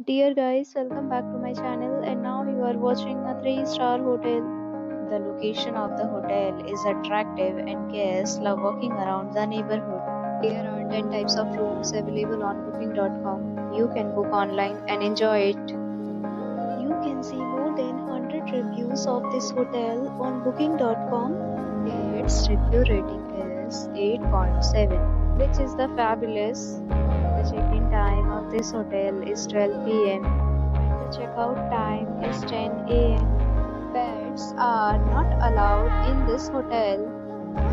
Dear guys, welcome back to my channel and now you are watching a 3-star hotel. The location of the hotel is attractive and guests love walking around the neighborhood. There are 10 types of rooms available on booking.com. You can book online and enjoy it. You can see more than 100 reviews of this hotel on booking.com. Its review rating is 8.7, which is the fabulous. The check-in time of this hotel is 12 p.m. and the checkout time is 10 a.m. Pets are not allowed in this hotel.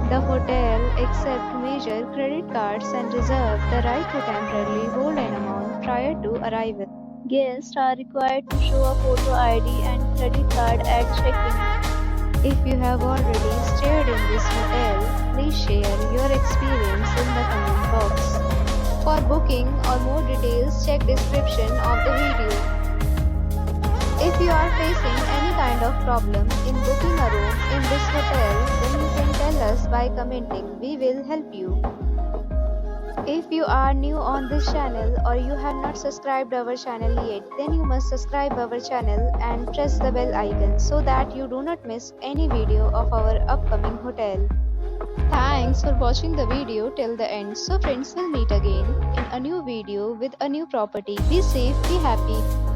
The hotel accepts major credit cards and reserves the right to temporarily hold an amount prior to arrival. Guests are required to show a photo ID and credit card at check-in. If you have already stayed in this hotel, please share your experience in the comment box. For booking or more details, check description of the video. If you are facing any kind of problem in booking a room in this hotel, then you can tell us by commenting. We will help you. If you are new on this channel or you have not subscribed our channel yet, then you must subscribe our channel and press the bell icon so that you do not miss any video of our upcoming hotel. Thanks for watching the video till the end. So friends, will meet again in a new video with a new property. Be safe, be happy.